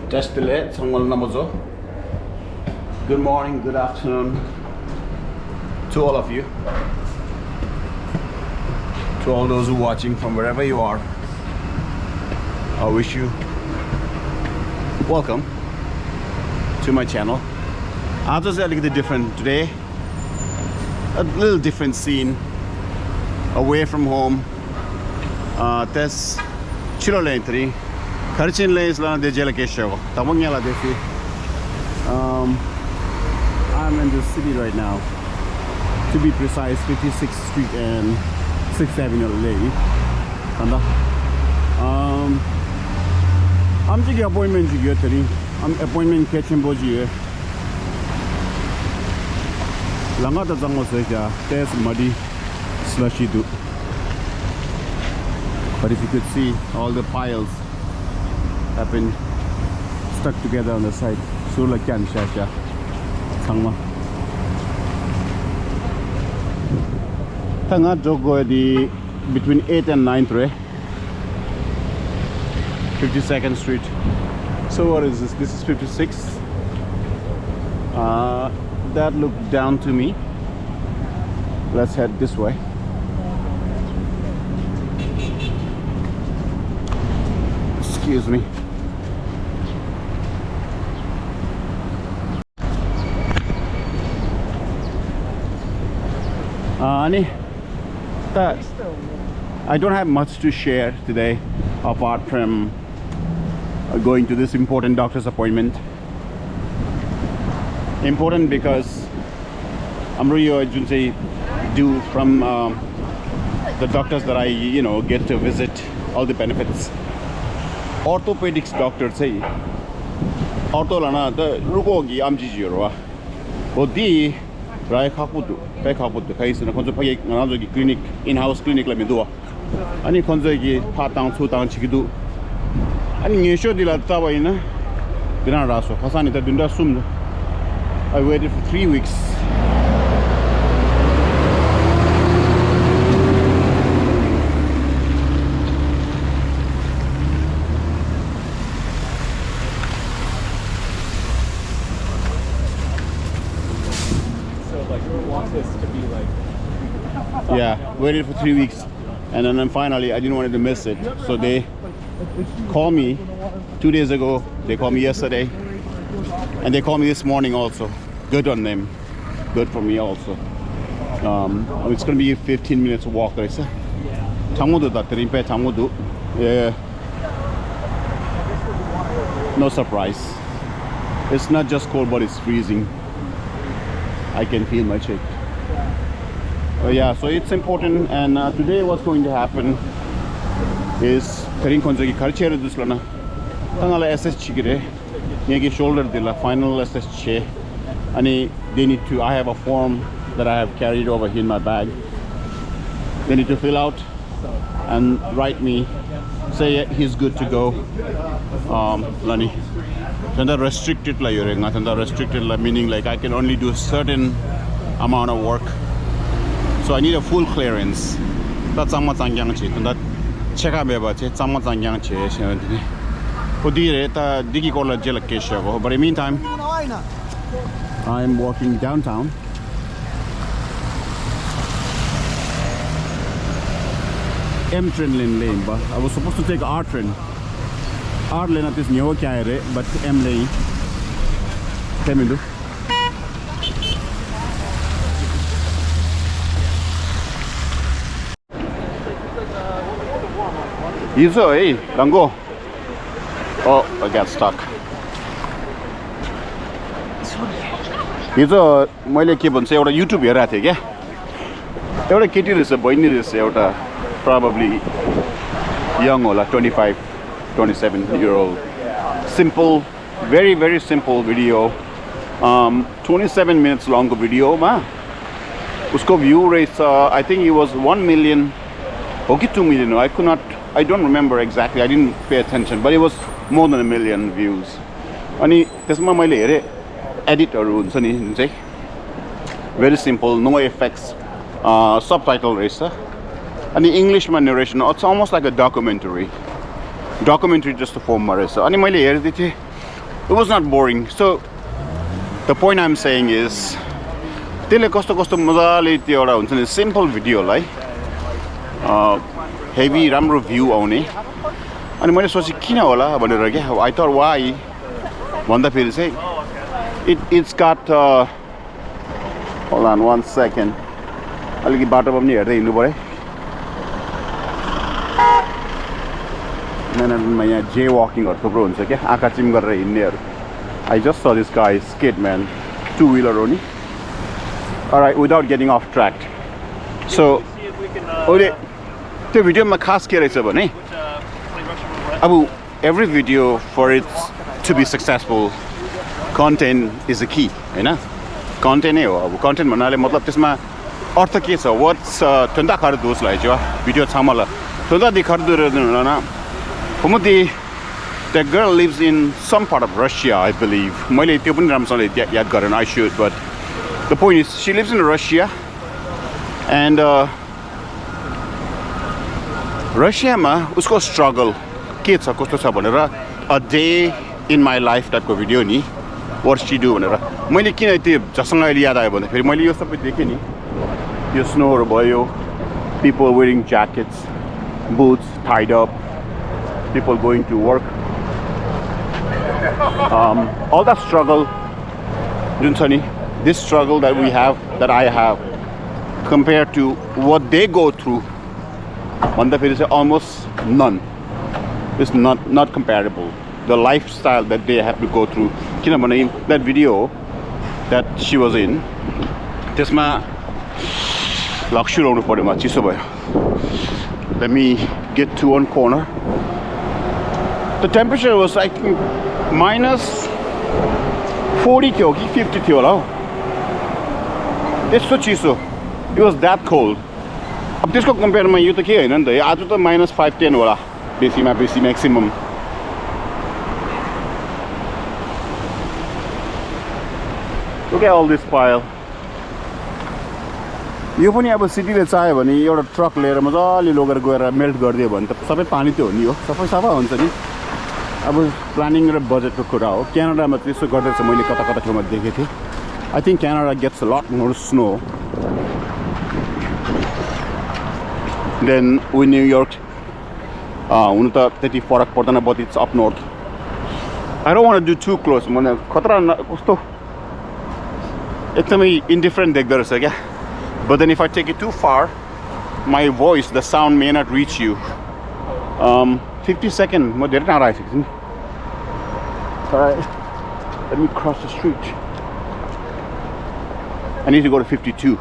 Just delay. Good morning, good afternoon to all of you, to all those who are watching from wherever you are. I wish you welcome to my channel. I'll just a little different today, a little different scene, away from home. That's Chilo Lentry. Karchin Lays La de Jelakesho. Tamongala Defi. I'm in the city right now. To be precise, 56th Street and 6th Avenue Lady. I'm taking appointment to get today. I'm appointment catching Boji. Langata Zango Seja, there's muddy, slushy do. But if you could see, all the piles have been stuck together on the side. Sula Kyan Shasha. Tangma. Tanga Jogo di between 8 and 9th Re 52nd Street. So what is this? This is 56th. That looked down to me. Let's head this way. Excuse me. I don't have much to share today apart from going to this important doctor's appointment. Important because I'm really do from the doctors that I get to visit, all the benefits. Orthopedics doctor say ortholana the rugogi amjijiro odi rai khapudu kai khapudu kai sina konzo phage nganajogi clinic in-house clinic la medua ani konzo gi phatang chutang chigidu ani ngesho dila tawaina dina raso khasani ta dunda sum. I waited for 3 weeks. Yeah, waited for 3 weeks, and then finally I didn't want to miss it, so they called me 2 days ago, they called me yesterday, and they called me this morning also. Good on them, good for me also. It's gonna be a 15 minutes walk, I say. Yeah, no surprise. It's not just cold, but it's freezing. I can feel my cheek. Yeah, so it's important, and today what's going to happen is shoulder the final SSC, and they need to, I have a form that I have carried over here in my bag. They need to fill out and write me, say he's good to go. Lani restricted meaning like I can only do a certain amount of work. So I need a full clearance. That's how much I'm going to that check out about it. But in the meantime, I'm walking downtown. M train lane, but I was supposed to take R train. R lane at this new but M lane. Tell me, do. Hey, Dango. Oh, I got stuck. Hizo मैले के भन्छ एउटा YouTube हेरेको थिए के एउटा केटी रहेछ बहिनी रहेछ एउटा probably young होला 25-27-year-old simple very simple video 27 minutes long video मा उसको view rate I think it was 1 million or 2 million. I don't remember exactly, I didn't pay attention, but it was more than 1 million views. अनि त्यसमा मैले हेरे एडिटहरु हुन्छ नि जुन चाहिँ very simple, no effects, subtitle रहेछ अनि इंग्लिशमा narration. It's almost like a documentary जस्तो फर्ममा रहेछ. अनि मैले हेर्दै थिए it was not boring. So the point I'm saying is, त्यसले कस्तो कस्तो मजाले त्यो एउटा हुन्छ नि सिम्पल भिडियो लाई हेभी राम्रो भ्यू आउने अनि मैले सोचे किन होला भनेर के I thought why भन्दा फेरि चाहिँ it's got hold on 1 second अलिकति बाटोमा पनि हेर्दै हिँड्नु पर्यो नैनमा यहाँ जे वकिङहरु थुप्रो हुन्छ के आँखा चिम गरेर हिँड्नेहरु I just saw this guy skate man two-wheeler only. Alright, without getting off track. So, the video ma khas ke raheछ भने अब every video for it to be successful, content is the key, Hahn? Content नै हो अब content भन्नाले मतलब त्यसमा अर्थ के छ? What's tunda खर दोष लाग्यो video छमला. Tunda दिखर दु न Pumudi that girl lives in some part of Russia, I believe. मैले त्यो पनि राम्रोसँगले याद गरेन I should, but the point is she lives in Russia and Russia ma usko struggle के छ कस्तो छ भनेर a day in my life टाइपको भिडियो नि what she do भनेर मैले किन त्यो जसँग अहिले याद आयो भन्दा फेरि मैले यो सबै देखे नि यो स्नोहरु भयो people wearing jackets boots tied up people going to work all that struggle जुन छ नि this struggle that we have that I have compared to what they go through भन्दा फेरि चाहिँ almost none. It's not comparable. The lifestyle that they have to go through. किनभने that video that she was in त्यसमा लक्ष्य लाउनु पर्योमा चिसो भयो. Let me get to one corner. The temperature was like minus 40 थियो कि 50 थियो होला. त्यस्तो चिसो. It was that cold. अब त्यसको कम्पेयरमा यो त के हैन नि त आज त minus 5-10 होला बेसीमा बेसी maximum. Look at all this pile. यो पनि अब सिटीले चाह्यो भने एउटा ट्रक लिएर मजाले लगेर गएर मेल्ट गरिदियो भने त सबै पानी त्यो हो नि हो सबै सफा हुन्छ नि अब प्लानिङ र बजेटको कुरा हो क्यानाडामा त्यसो गर्दैछ मैले कता कता ठाउँमा देखेको थिएँ I think Canada gets a lot more snow than in New York. हुन त त्यति फरक पर्दैन but it's up north. I don't want to do too close. मलाई खतरा कस्तो एकदमै indifferent देख्दो रहेछ क्या. But then if I take it too far, my voice, the sound may not reach you. 50 seconds. म धेरै टाढा आइसकेको छु नि. Alright. Let me cross the street. I need to go to 52.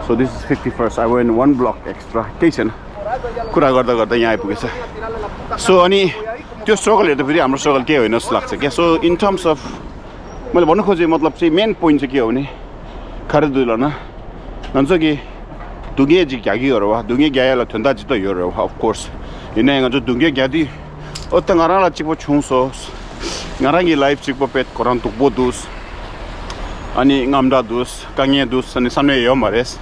So this is 51st. I went one block extra. केही छैन. कुरा गर्दा गर्दा यहाँ आइपुगेछ. So अनि त्यो स्ट्रगल हेर्दा फेरि हाम्रो स्ट्रगल के होइन जस्तो लाग्छ क्या. So in terms of मैले भन्नु खोजेँ मतलब चाहिँ मेन पोइन्ट चाहिँ के हो भने खरिदुलना नन्छकी दुगे जी ग्यागी गरवा दुगे ग्यायाला थन्दा जित यो of course. Ina nga दुगे ग्यादी o त ngara चिपो छुसो ngarangi life चिपो पेट कोरन तुक बोदुस अनि ngamda dus kange dus अनि samne yo Marais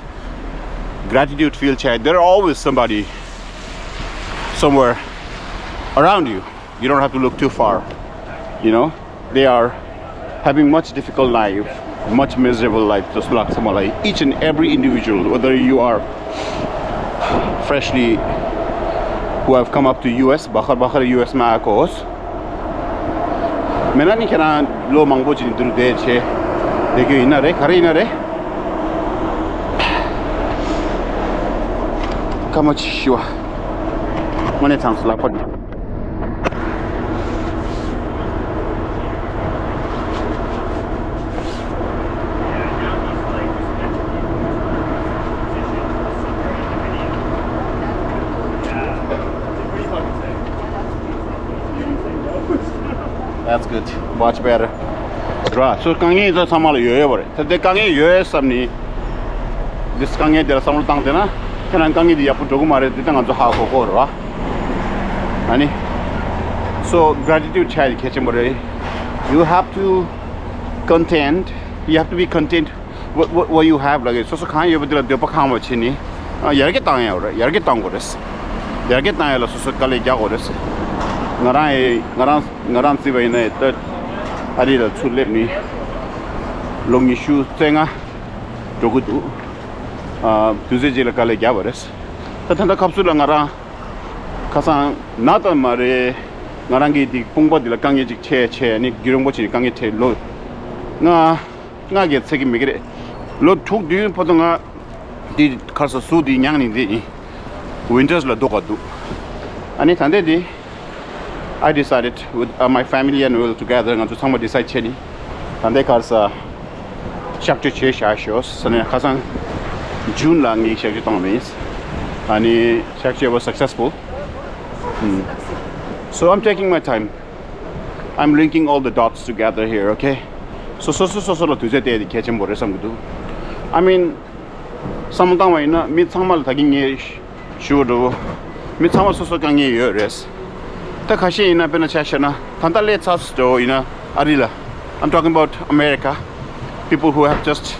gratitude feel chat. There are always somebody somewhere around you. You don't have to look too far. You know, they are having much difficult life, much miserable life, just like someone. Each and every individual, whether you are freshly who have come up to US, Bahar US ma akos. Menani kana lo mangbo chini duru de che. Dekyo ina re, kare ina re. Kamach shua. Mane chance la pad. That's good. Much better. Right. So kange is samal yoye bore. So de kange yoye samni. This kange de samal tang de na. Kanan kange di apu dogu mare de tang anjo ha ko ko ra. Ani. So gratitude chai keche bore. You have to content. You have to be content what you have like. So kange yobe de de pa kham chini. Yarge tang ya ora. Yarge tang gores. Yarge tang ya la so kale ja gores. Ngaran si baina 아리라 출랩니 롱이슈 땡아 조구두 두제지를 갈래 야버렸어 타탄다 갑술랑 알아 가상 나다 말에 나랑기 디 공부들 강예직 체체니 기룡보치 강예 체로 나게 책임 미그래 로툭 뒤는 포동아 디 가서 수디 냥니디 윈터스라 도가두 아니 단데디 I decided with my family and we were together and to somebody decide cheni and they cause shakti che shows so 가상 June lang shakti tomis and shakti was successful. So I'm taking my time. I'm linking all the dots together here, okay? So tuze de catching bore some do. I mean some time in mid samal taking shudo mid samal so gang years. The Kashi in a Benachashana, Tantale Sasto in a Arila. I'm talking about America. People who have just,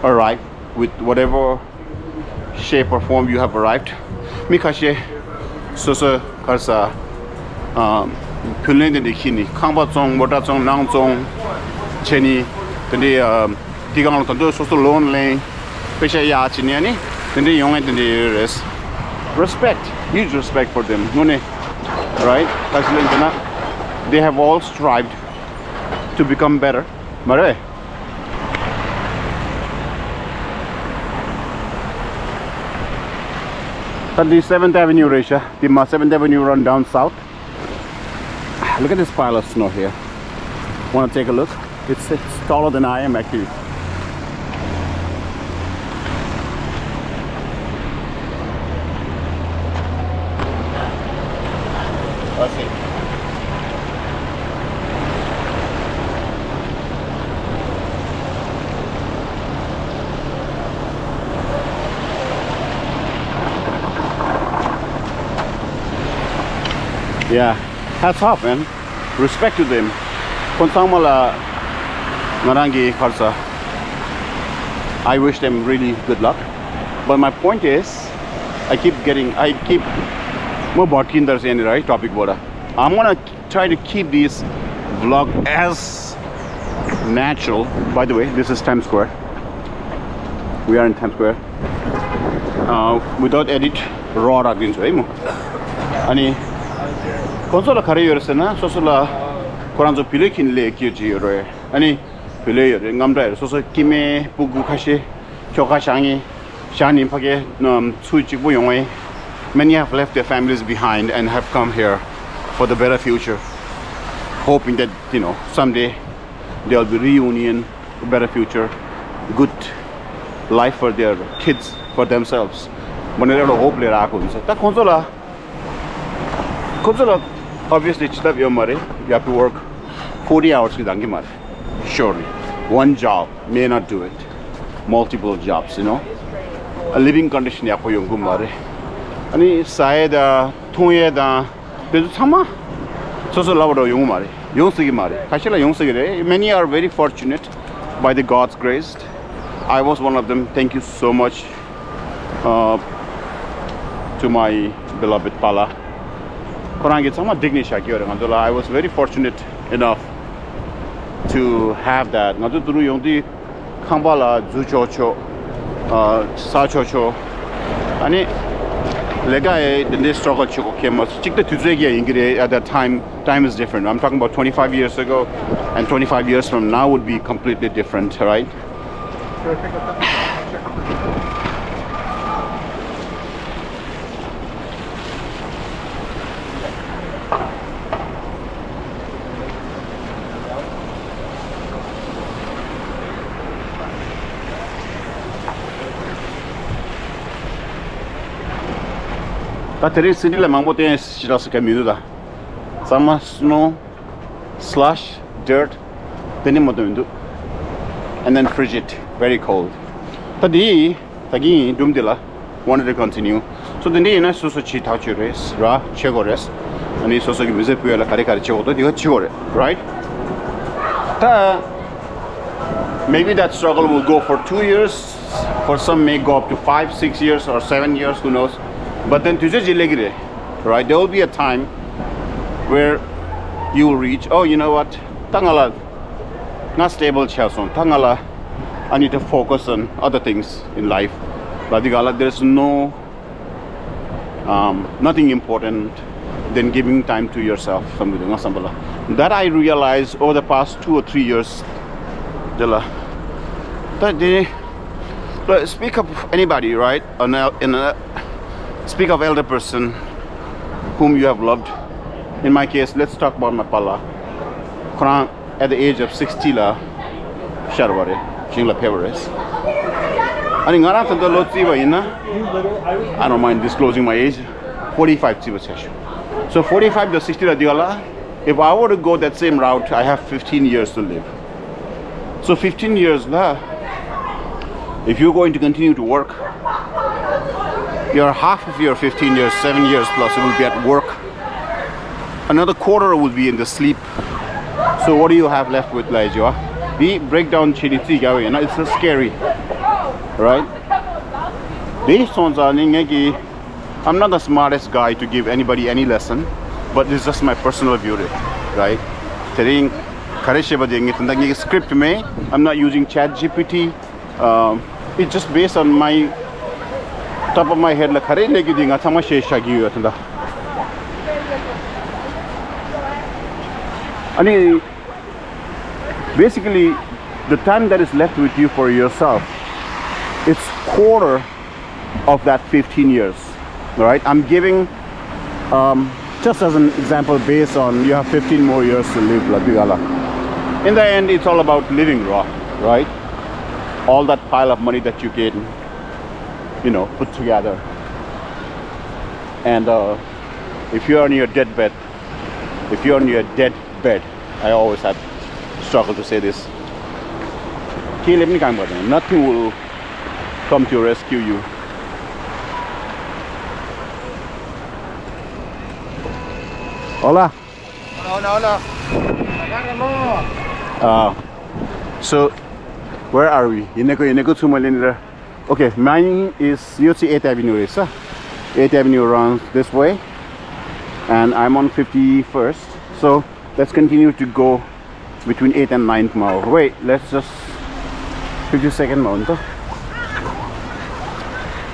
arrived with whatever shape or form you have arrived. Mikashe Sosa Karsa Pulen de Kini, Kambatsong, Motatsong, Nangsong, Chenny, the Tigan Tando, Soso Lonely, Pesha Yachiniani, then the young and the rest. Respect, huge respect for them. Right? They have all strived to become better. Mare. 37th Avenue, Resha. The 7th Avenue run down south. Look at this pile of snow here. Want to take a look? It's taller than I am actually. Let's see. Yeah, hats off, man. Respect to them. Konsamala Narangi Karsa. I wish them really good luck. But my point is, I keep more bartenders in right topic border. I'm gonna try to keep this vlog as natural. By the way, this is Times Square. We are in Times Square. Without edit, raw ragins, right? Ani konsola karayorasena sosola koranzo pilekin le kiyoji ani pile ngamda soso kime bugu kashi chogashangi shani page suichibu yongwe. Many have left their families behind and have come here for the better future, hoping that someday there'll be reunion, a better future, good life for their kids, for themselves. Monero hope le rakun. Ta konsola obviously chita you have to work 40 hours surely. One job may not do it. Multiple jobs, a living condition ani saeda 통에다 그래도 참아 소소 라버도 용 말이 용쓰기 말이 사실은 용쓰기래. Many are very fortunate by the God's grace. I was one of them. Thank you so much to my beloved Pala. I was very fortunate enough to have that. 나도 들어 용디 캄발라 주초초 사초초 아니 Legae the struggle came at that time is different. I'm talking about 25 years ago, and 25 years from now would be completely different, right? Battery city la mango tem silas caminho da. Some snow, slush, dirt, and then frigid, very cold. Tadi dumdila wanted to continue. So the day na so chi tauchi res ra chegores. Ani so ki visit puela kare chegoto diga chigore, right? Maybe that struggle will go for 2 years. For some may go up to 5, 6 years or 7 years, who knows. But then right, there will be a time where you will reach, oh, you know what, tangala not stable chason tangala I need to focus on other things in life. Ladigala, there's no nothing important than giving time to yourself. That I realized over the past 2 or 3 years. Speak of anybody, right? Speak of elder person whom you have loved. In my case, let's talk about my pala. At the age of 60 la sharware jingla peveres. I don't mind disclosing my age. 45 so 45 to 60 la diala. If I were to go that same route, I have 15 years to live. So 15 years la. If you're going to continue to work, your half of your 15 years, 7 years plus, it will be at work. Another quarter will be in the sleep. So what do you have left with Laijua? We break down Chiditi Gawi, and it's so scary, right? I'm not the smartest guy to give anybody any lesson, but this is just my personal view, right? Script me. I'm not using ChatGPT. It's just based on my top of my head. Basically, the time that is left with you for yourself, it's quarter of that 15 years. Right? I'm giving just as an example based on you have 15 more years to live. In the end, it's all about living raw, right? All that pile of money that you get, put together. And if you're on your deathbed, I always have struggled to say this. Nothing will come to rescue you. Hola. Hola. So where are we? Okay, mine is 8th Avenue. 8th Avenue runs this way, and I'm on 51st. So let's continue to go between 8th and 9th mile. Wait, let's just 52nd mile.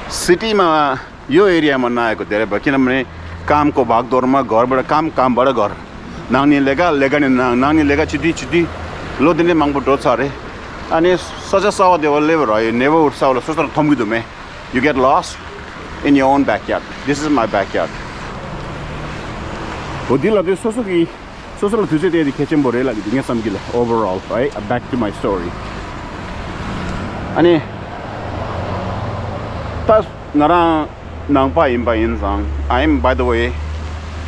City ma yo area ma na aeko धेरै भयो किनभने कामको भागदौडमा घरबाट कामबाट घर नानी लेगा छिटी लोदिने मांगबटो छ रे अनि सजा साव देवले रह्यो नेभर उठ सावला सोस्तर थम्गिदुमे you get lost in your own backyard. This is my backyard. Hodila de sosoki sosolo tuje de kitchen borela dinga samgila overall, right? Back to my story. Ani tas nara nangpa imba insang. I'm, by the way,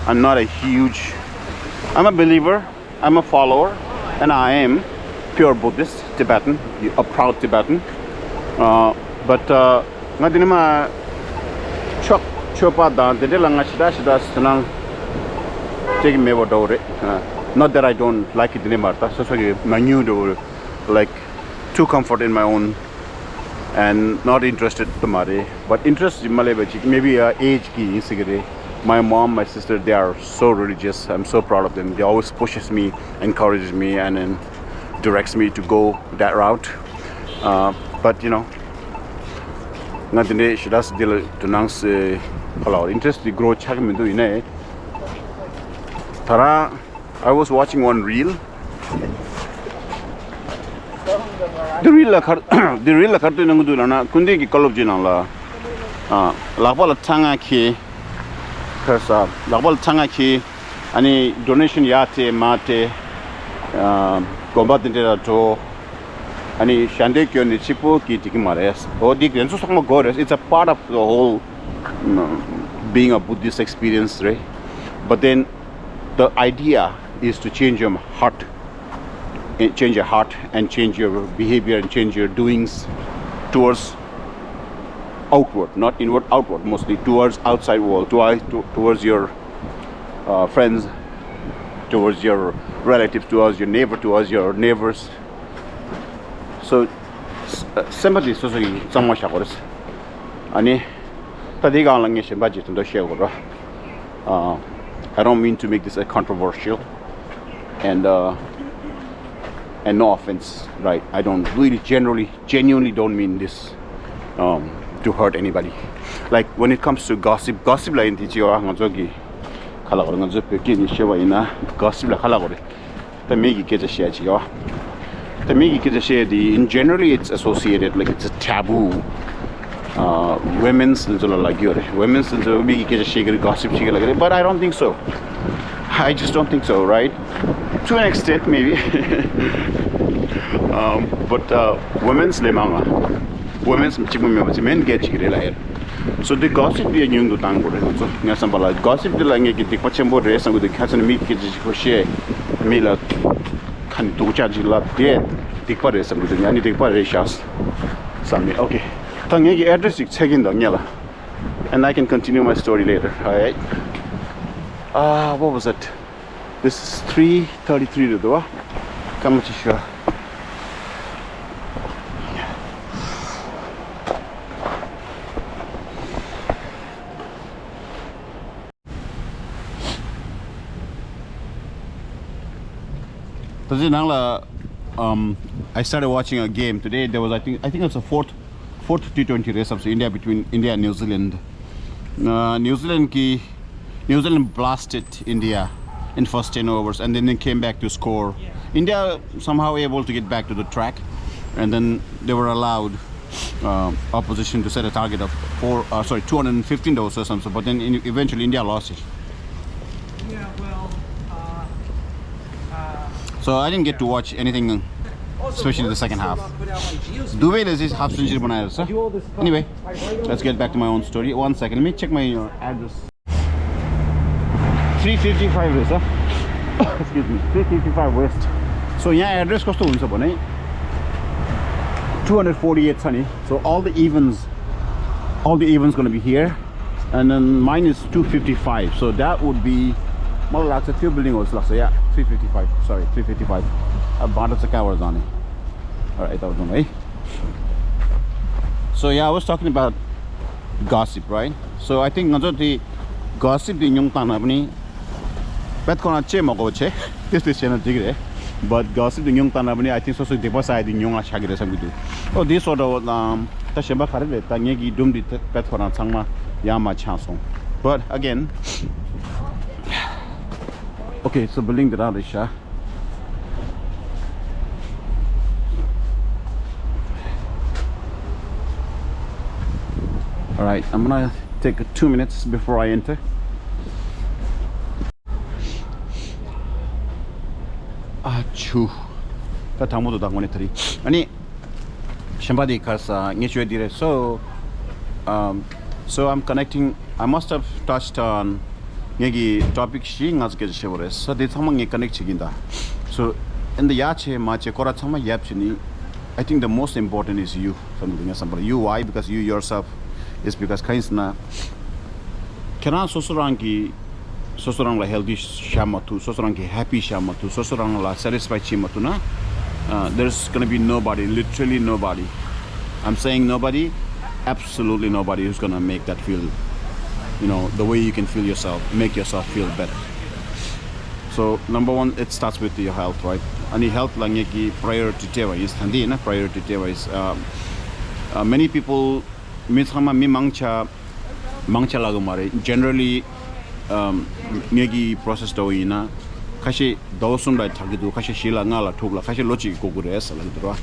I'm not a huge, I'm a believer, I'm a follower, and I am pure Buddhist, Tibetan, a proud Tibetan. But ngadinima chopa da de langa shida stanang taking me what over. Not that I don't like it in Marta, so my new door, like too comfort in my own and not interested tomorrow, but interest in Malay maybe age ki sigare. My mom, my sister, they are so religious. I'm so proud of them. They always pushes me, encourages me, and then directs me to go that route. But ngadine shidas deal to nang's interest to grow chagmin do ine. Tara, I was watching one reel. The reel la kartu nangudu lana kundi ki kolop jinala. Lakbal tanga ki kersa lakbal tanga ki ani donation yate mate gomba dindera to ani shande kyo ni chipo ki tiki mares. Oh, the grenzo sakma goddess. It's a part of the whole being a Buddhist experience, right? But then the idea is to change your heart and change your behavior and change your doings towards outward, not inward, outward, mostly towards outside world, towards your friends, towards your relatives, towards your neighbor, towards your neighbors. So sympathy is also somewhat shagoris. Ani tadiga langi shembaji tundo shegora. I don't mean to make this a controversial, and and no offense, right? I don't really genuinely don't mean this to hurt anybody. Like when it comes to gossip la inti jiwa ngajogi khala gore ngajo peki ni shewa ina gossip la khala gore ta megi ke share jiwa ta megi ke share di in generally it's associated like it's a taboo women's like women's megi ke share gossip chiga lagare, but I don't think so. I just don't think so, right? To an extent, maybe. But women's lemanga, women's men get chikre. So the gossip be a young tango. So Nasambala gossip the language the Pachambo race and with the Cassan meat kitchen for share. Mila can do charge a lot yet. The Paris and with the Yanni Parishas. Sunday. Okay. Tangi address is taking the Yella. And I can continue my story later. Alright. What was it? This is 3:33 to do. Come on, sure. I started watching a game today. There was I think it's a fourth T20 race of India between India and New Zealand. New Zealand blasted India in first 10 overs and then they came back to score. India somehow able to get back to the track, and then they were allowed opposition to set a target of 215 overs or something, but then eventually India lost it. Yeah, well, so I didn't get to watch anything, especially the second half. Dubai is this half century banana, sir. Anyway, let's get back to my own story. 1 second, let me check my address. 355 is, sir. Excuse me, 355 West. So yeah, address cost 248 sunny. So all the evens gonna be here, and then mine is 255. So that would be more like a few building was last. Yeah, 355. Sorry, 355. About a hours on it. All right, that was on way. So yeah, I was talking about gossip, right? So I think the gossip the young tanabni. But this is channel tigre. But gossip the young tanabni, I think so deposit in young shagre sambidu. Oh, this sort of Tasheba Karade, Tanyegi dum the pet for Sangma Yama Chanson. But again, okay, so building the Radisha. Alright, I'm gonna take 2 minutes before I enter. Achoo. That time would have monetary. Any somebody because so I'm connecting. I must have touched on Negi topic she as get shivers. So they someone connect chiginda. So in the yache mache koratama yapchini, I think the most important is you. Somebody you why? Because you yourself is because kainsna kena sosurangi sosorang la healthy shamatu, sosorang ki happy shamatu, sosorang la satisfied chimatu na. There's gonna be nobody, literally nobody. I'm saying nobody, absolutely nobody who's gonna make that feel, you know, the way you can feel yourself, make yourself feel better. So number one, it starts with your health, right? Any health lang ki priority tewa is handi na priority tewa is many people mithama mi mangcha lagumare generally ngegi process do ina kashi dawsun da tagidu kashi shila ngala thugla kashi lochi gogures la dro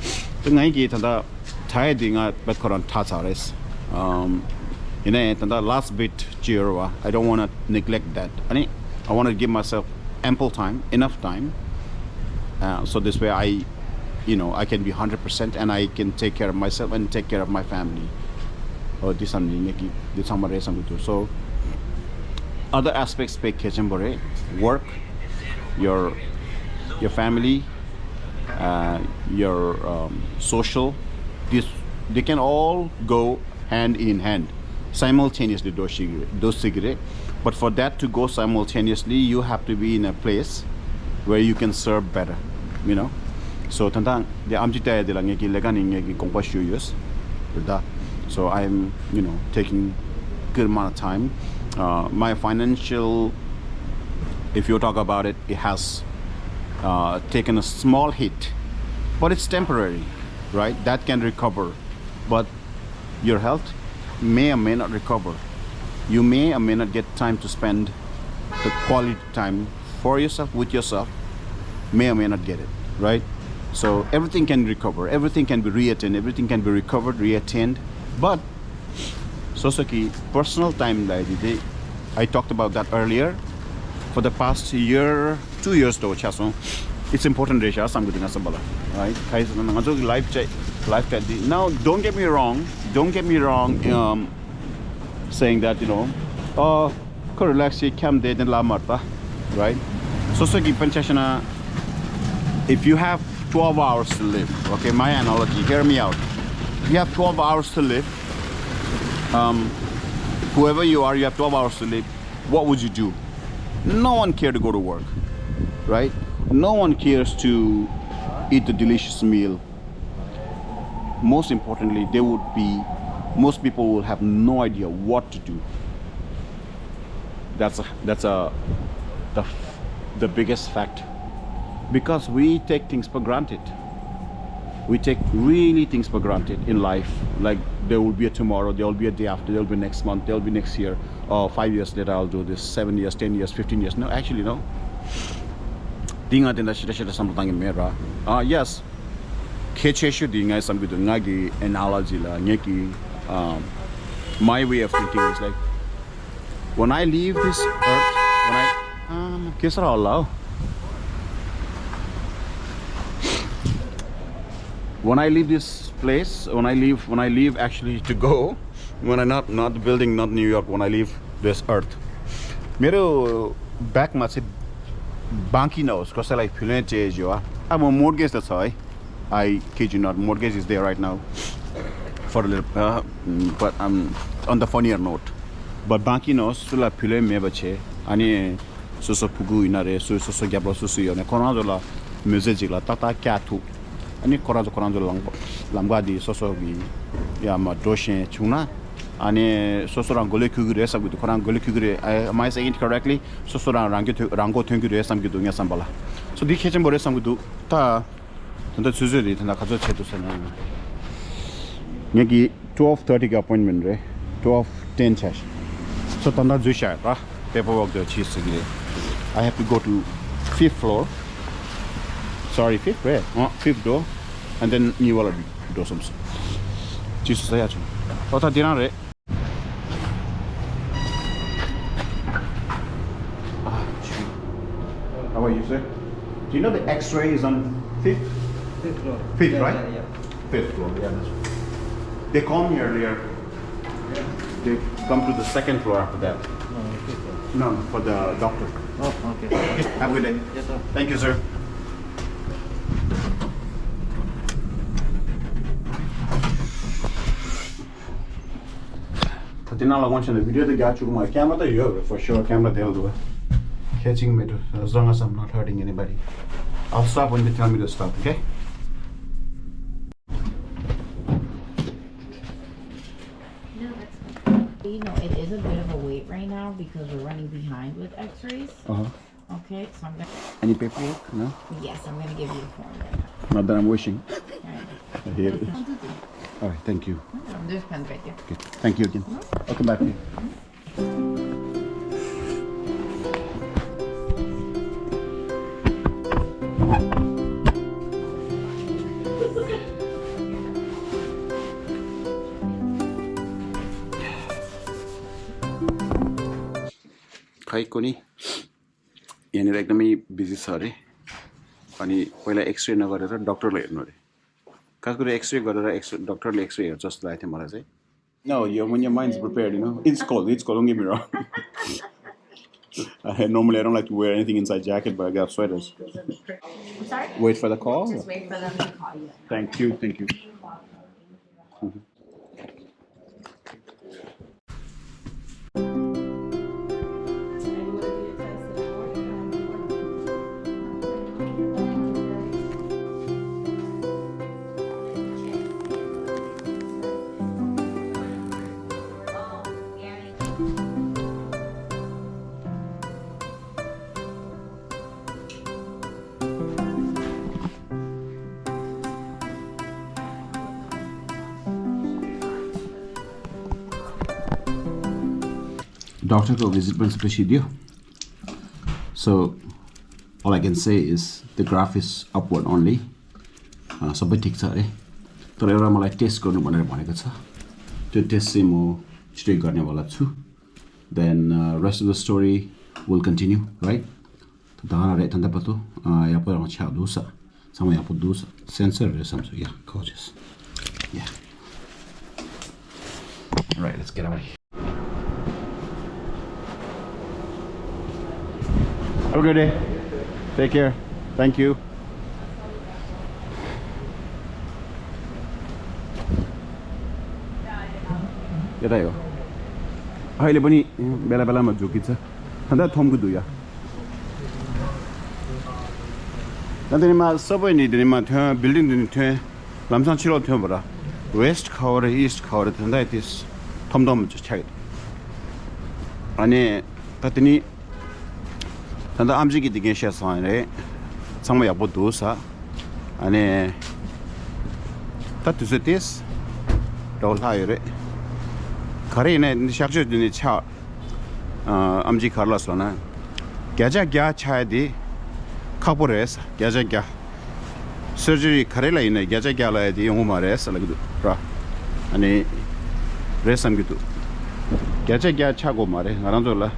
to ngai ki tanda thai dinga bet koran tha chares tanda last bit chirwa. I don't want to neglect that. I want to give myself ample time, enough time, so this way I can be 100% and I can take care of myself and take care of my family. Or this ngeki this samare sangutu. So other aspects pay kechembore, work, your family, your social, they can all go hand in hand simultaneously, but for that to go simultaneously you have to be in a place where you can serve better, so tantang the amjita de la ngeki legani ngeki compassion use with that. So I'm taking good amount of time. My financial, if you talk about it, it has taken a small hit but it's temporary, right? That can recover, but your health may or may not recover. You may or may not get time to spend the quality time for yourself, with yourself. May or may not get it, right? So everything can recover, everything can be reattained, everything can be recovered, reattained. But Sosaki, personal time, I talked about that earlier. For the past year, 2 years though, it's important, right? Now, don't get me wrong, saying that, relax, right? So, if you have 12 hours to live, okay, my analogy, hear me out. If you have 12 hours to live, whoever you are, you have 12 hours to live, what would you do? No one cares to go to work, right? No one cares to eat a delicious meal. Most importantly, most people will have no idea what to do. That's the biggest fact, because we take things for granted. We take really things for granted in life. Like there will be a tomorrow, there will be a day after, there will be next month, there will be next year, or 5 years later I'll do this, 7 years, 10 years, 15 years. No, actually no. Yes. Analogy my way of thinking is like, when I leave this earth, when I leave this place, when I leave actually to go, when I'm not the building, not New York, when I leave this earth, मेरो ब्याकमा चाहिँ बाँकी नहोस् कसैलाई फिल्ने chase हो अब mortgage त छ है I kid you not, mortgage is there right now for a little but I'm on the funnier note, but बाँकी नहोस् सुला फिल्ने मेबछे अनि सोसो पुगु इनारे सोसो ग्याब्लो सोसो यो ने कोनाजोला म्युजिकला तता क्याथु अनि कोराजो lamgadi sosogi ya ma doshe chuna ani sosora gole kugure sabu to koran gole kugure am I saying it correctly? Sosora rango thengure sam gidu nya sambala so di khechen bore sam gidu ta tanda suzuri tanda kajo chetu sana nyagi 12:30 ka appointment re 12:10 chash so tanda jusha ra paperwork the cheese sigire I have to go to 5th floor, sorry 5th where 5th door, and then you will do some Jesus say achu ota dinare how are you sir? Do you know the x-ray is on 5th floor. 5th right? Yeah. 5th floor, yeah, that's right. They called me earlier. Yeah. They come to the 2nd floor after that. No, fifth floor. No, for the doctor. Oh, okay. Okay, have a good day. Yes, sir. Thank you, sir. Tinala wants in the video the got you my camera you for sure camera they'll do it. Catching me as long as I'm not hurting anybody. I'll stop when they tell me to stop, okay? No, that's fine. You know, it is a bit of a wait right now because we're running behind with x-rays. Okay, so I'm gonna... Any paperwork? No? Yes, I'm gonna give you a form right now. Not that I'm wishing. Alright. Here it is. Alright, thank you. There's pens right there. Okay, thank you again. I'll come back to you. खैको नि यहाँनिर एकदमै busy छ अरे अनि पहिला x ray नगरेर डक्टरले हेर्नु अरे खास गरी एक्सरे गरेर डक्टरले एक्सरे हेर्छ जस्तो लागेको थियो मलाई चाहिँ No, when your mind's prepared, you know. It's cold, don't get me wrong. Normally I don't like to wear anything inside jacket, but I got sweaters. I'm sorry? Wait for the call? Just wait for them to call you. Thank you, thank you. doctor ko visit पण सबै सिधियो. So all I can say is the graph is upward only. सबै ठीक छ अरे. तर एउटा मलाई test गर्नु भनेर भनेको छ. त्यो टेस्ट चाहिँ म छिटै गर्ने वाला छु. Then rest of the story will continue, right? 다나 래 탄다 봐도 야포랑 차도사. 상호 야포 도사. 센서를 삼수. Yeah, gorgeous. Yeah. All right, let's get out of here. Have a good day. Take care. Thank you. 여다요. अहिले पनि बेला बेलामा झुकिन्छ. अन्त थम्कु दुया. नदिनमा सबै निदिनमा थियो बिल्डिङ दिन थियो. lamsan chilo थियो बरा. वेस्ट खावर ईस्ट खावर थन्दा इतिस थमदम छ. अनि ततनी तन्दा आमजी की दिगे शेस रे संग या बोदुसा अनि ततुसेतिस डोलायरे खरे ने निशाक्ष दिने छ आमजी खरलास लना ग्याजा ग्या छायदि खपरेस ग्याजा ग्या सर्जरी खरे लाइन ग्याजा ग्या लायदि उमारेस लगदु र अनि रेसम गितु ग्याजा ग्या छागो मारे नरान्दोला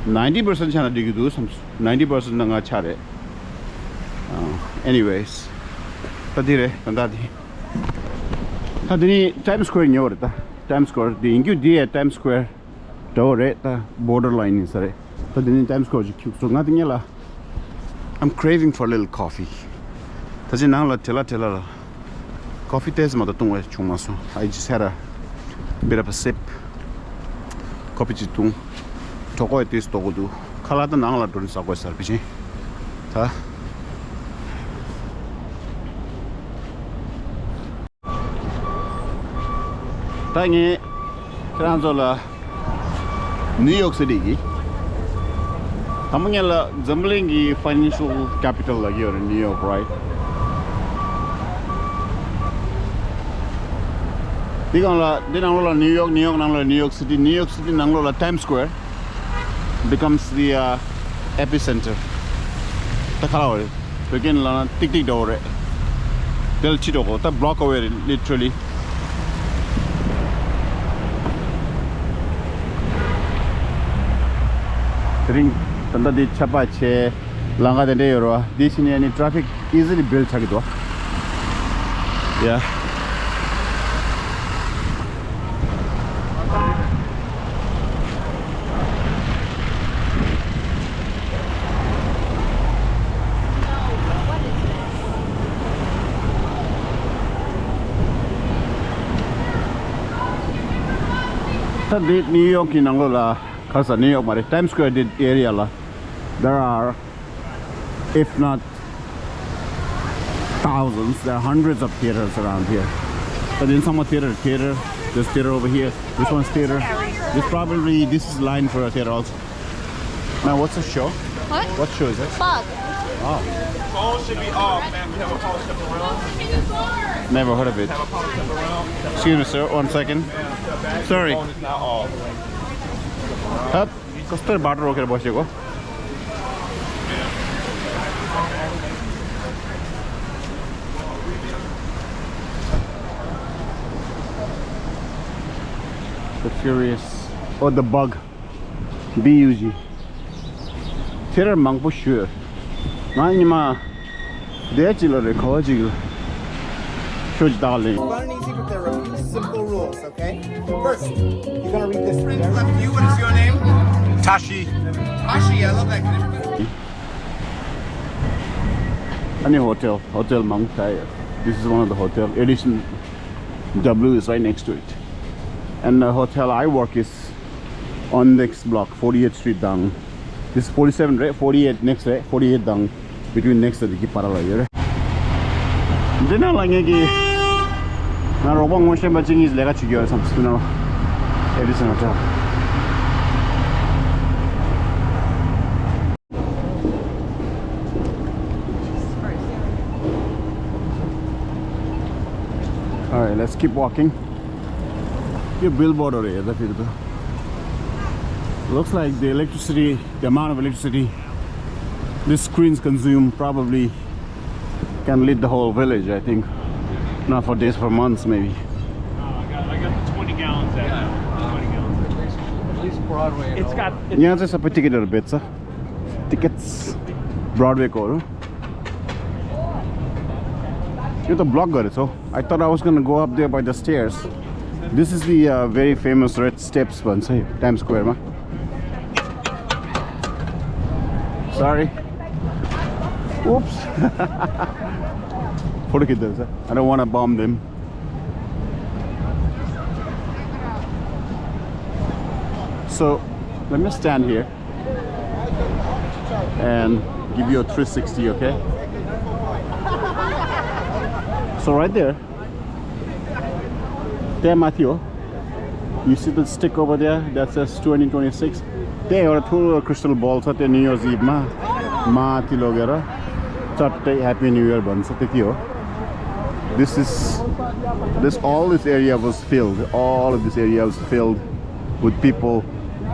90% chana digidu some 90% nanga chare. Anyways, tadire tandadi. Tadini Times Square nyorta. Times Square the ingu dia Times Square dore ta borderline is sare. Tadini Times Square ji so nothing yela. I'm craving for a little coffee. Taji nangla tela coffee taste ma tung wa chumaso. I just had a bit of a sip. Coffee ji tung. 저거에 대해서 도고도 칼라도 나가라 돈 싸고 있어 그지? 자. 땅이 트란솔라 뉴욕시티 아무냐라 점블링이 파이낸셜 캐피탈 like here in New York, right? 이거라 디낭로라 뉴욕 낭로라 뉴욕시티 낭로라 타임스 스퀘어 becomes the epicenter. The color begin lana tick door. Del Chidogo, the block away literally. Ring Tanda di Chapache, Langa de Deoro, this in any traffic easily built. Yeah. New York in Angola, Casa New York, but Times Square area la. There are, if not thousands, there are hundreds of theaters around here. But in some theater, this theater over here, this one's theater. This is line for a theater also. Now, what's the show? What? What show is it? Bug. Oh. Phone should be off, man. We have a power step around. Never heard of it. Excuse me, sir. 1 second. Sorry. Phone is not off. Up. Costa batter rocker bosego. The Furious. Oh, the Bug. BUG. Theater Mangpo sure. Nima. The actual college. Should darling. Fun and easy, but there are a few simple rules, okay? First, you're gonna read this. Left you, what is your name? Tashi. Tashi, I love that name. Any hotel Mangtai. This is one of the hotel. Edition W is right next to it. And the hotel I work is on next block, 48th Street down. This is 47, right? 48 next, right? 48 down. Between next and the parallel here. Dinner like now robong motion but is like a some schooner. Edison Hotel. Alright, let's keep walking. Your billboard or the Looks like the electricity, the amount of electricity these screens consume probably can lead the whole village, I think. Not for days, for months maybe. I got the 20 gallons out. 20 gallons. At least Broadway. It's got. यहाँ चाहिँ सबै टिकटहरु बेच्छ. Tickets Broadway को हो. यो त block गरेछ हो. I thought I was going to go up there by the stairs. This is the very famous red steps भन्छ है Times Square मा. Sorry. Oops. Photo खिच्दैछ. I don't want to bomb them. So let me stand here and give you a 360, okay? So right there, Matthew, you see the stick over there that says 2026? There are two crystal balls at the New Year's Eve. Mati logera, chatte Happy New Year bhancha त्यति हो. All this area was filled. All of this area was filled with people.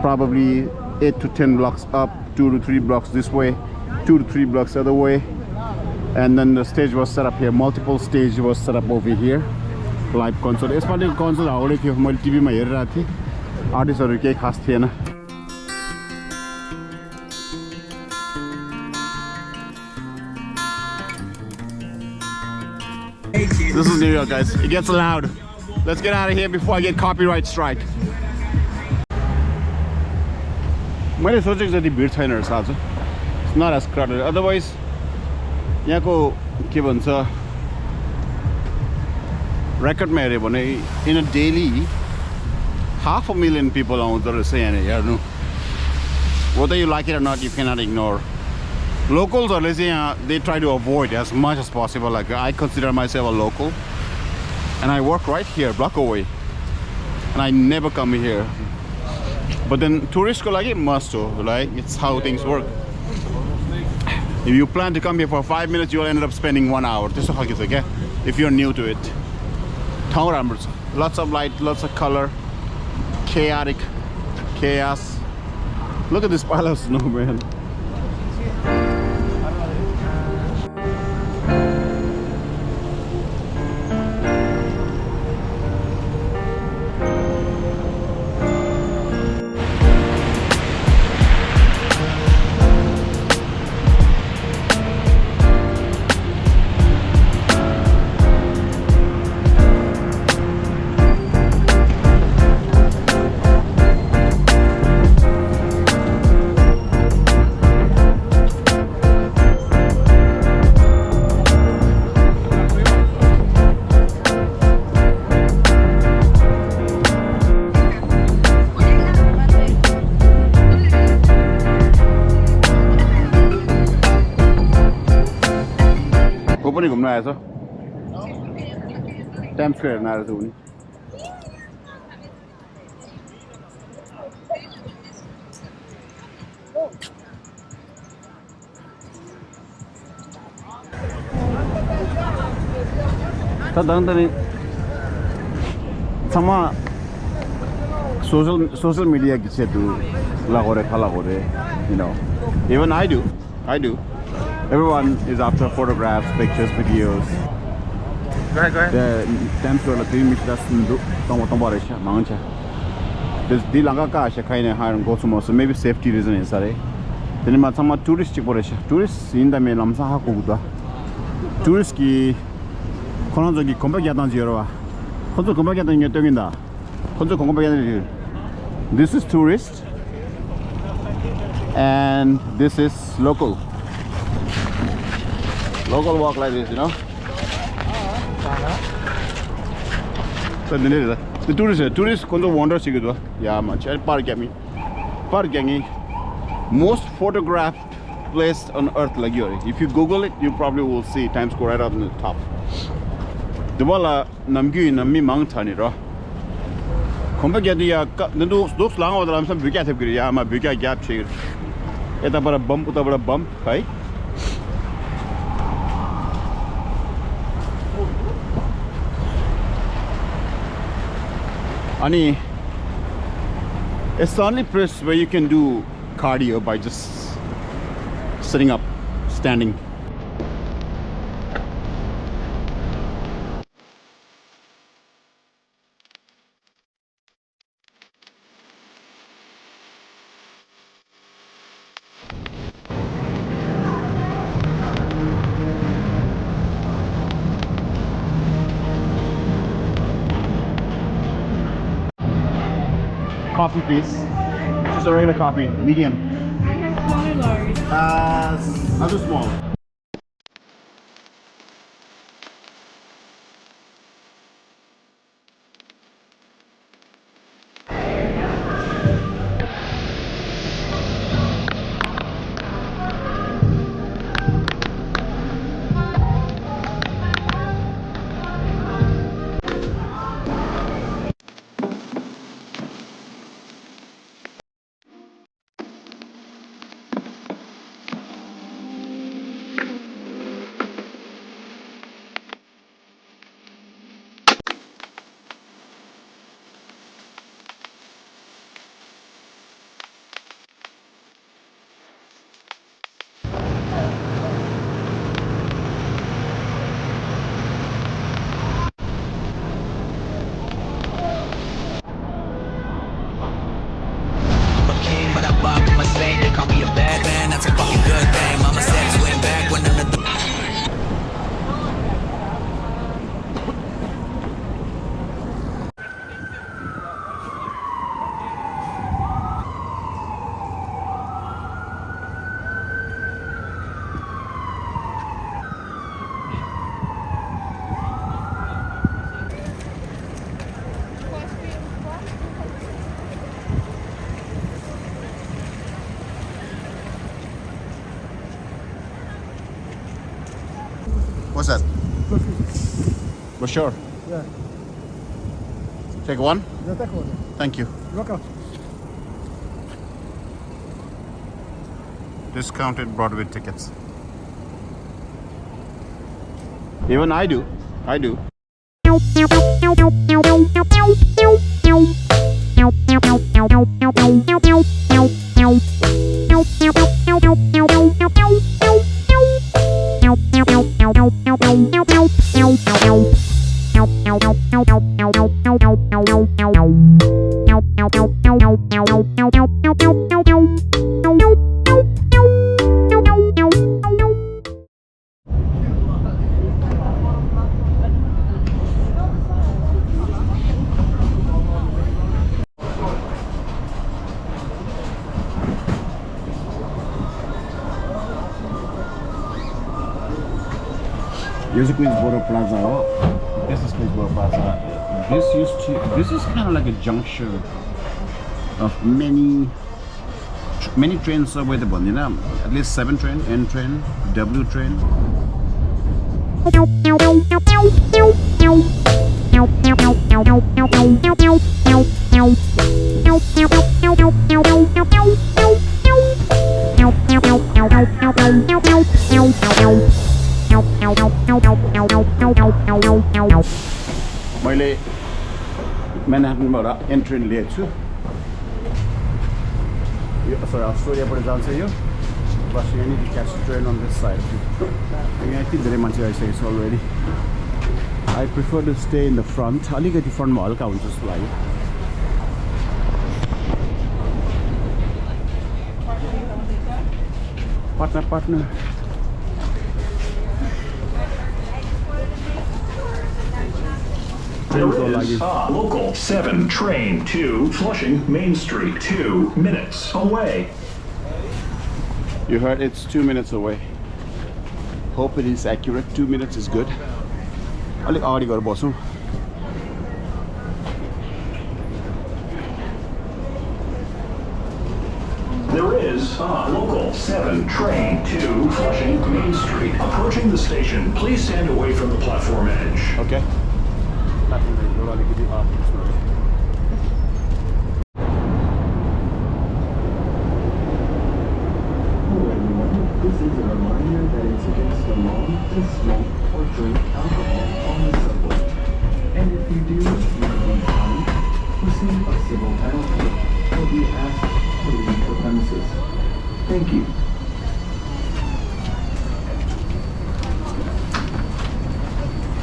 Probably 8 to 10 blocks up, 2 to 3 blocks this way, 2 to 3 blocks the other way. And then the stage was set up here. Multiple stage was set up over here. Live concert. यसपालिको concert हाउडे थियो. मैले टिभीमा हेरिरहेको थिएँ. आर्टिस्टहरु केही खास थिएन. This is New York, guys. It gets loud. Let's get out of here before I get copyright strike. मैले सोचेको जति भिड छैन रहेछ आज. It's not as crowded. Otherwise, यहाँको के भन्छ रेकर्डमा हेर्यो भने in a daily 500,000 people आउँदो रहेछ यहाँ हेर्नु. Whether you like it or not, you cannot ignore. Locals are they try to avoid as much as possible. Like I consider myself a local, and I work right here, block away, and I never come here. But then tourists go like it must do, like it's how things work. If you plan to come here for 5 minutes, you'll end up spending 1 hour. This is how it's okay. If you're new to it, lots of light, lots of color, chaos. Look at this pile of snow, man. पनि घुम्न आएछ times square हेर्न आएछ उनी तदनन्तरले sama social media gets to lagore khalagore, you know. Even I do. Everyone is after photographs, pictures, videos. Go ahead. The Times Square 3 meters mountain. This the langa ka kaine haran go sumo, so maybe safety reason is sare. Then ma sama tourist chiporesha. Tourists in the me lamsa ha ko guda. Tourist ki kono jogi kompa yadan jiro. Konzo kompa yadan yetonginda. Konzo kompa yadan. This is tourist and this is local. Local walk like this, you know. So the tourists konzo wander sigudwa. Yeah, much. Park yangi. Most photographed place on earth like you. If you Google it, you probably will see Times Square right up on the top. The wala namgi nammi mountain ro. Kompa gyadi ya dos lang wa dalam sam bukya thep giri ya ma bukya gap chir. Eta bara bump uta bara bump kai. Ani It's the only place where you can do cardio by just sitting up, standing. Coffee, please. Just a regular coffee, medium. I have small or large. I'll do small. What's that? For sure. Yeah. Take one. Yeah, take one. Thank you. You're welcome. Discounted Broadway tickets. Even I do. I do. Here's a Queensboro Plaza. This is Queensboro Plaza. This is kind of like a junction of many trains available. You know, at least 7 train, N train, W train. मैले म्यानहट्टनबाट N train लिएको छु यो सरी अस्ट्रेलियाबाट जान्छ यो bus you need to catch train on this side यहाँ यति धेरै मान्छे आइसकेको छ already I prefer to stay in the front अलिकति फ्रन्टमा हल्का हुन्छ जस्तो लाग्यो partner There is a local 7 train to Flushing Main Street, 2 minutes away. You heard it's 2 minutes away. Hope it is accurate. 2 minutes is good. अलिक अगाडि गएर बसौँ There is a local 7 train to Flushing Main Street. Approaching the station, please stand away from the platform edge. Okay. This is a reminder that it's against the law to smoke or drink alcohol on the subway. And if you do, you will be fined, receive a civil penalty, or be asked to leave the premises. Thank you.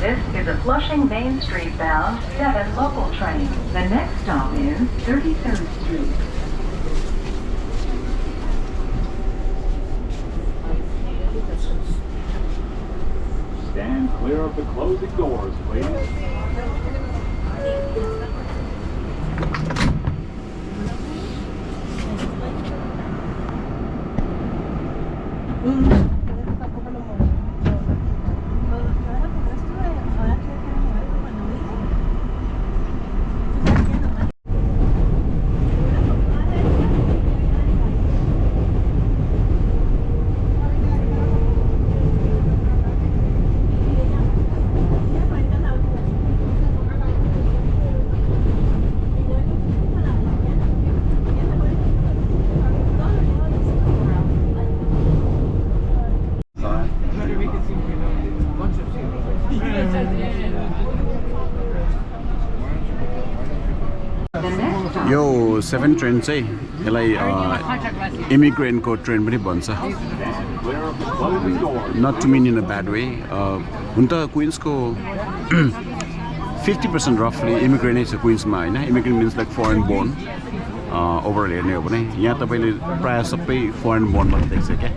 This is a Flushing Main Street bound 7 local train. The next stop is 33rd Street. Stand clear of the closing doors, please. Yo, 7 train चाहिँ यसलाई immigrant को train पनि भन्छ. Not to mean in a bad way. हुन त Queens को 50% roughly immigrant is Queens मा हैन. Immigrant means like foreign born. Overall हेर्ने हो भने यहाँ तपाईले प्राय सबै foreign born मात्र देख्छ के.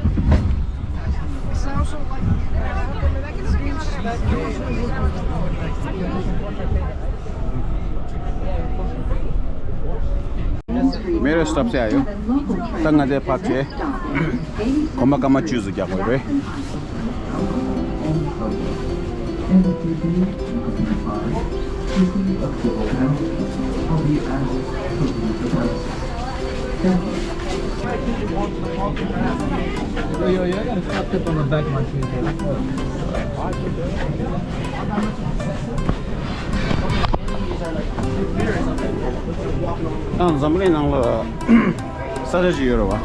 मेरो स्टप चाहिँ आयो तंगा चाहिँ पाछे कमा चुज क्या गरे Yo, I got a stop tip on the back of my shoes. Zamble nang la strategy yorwa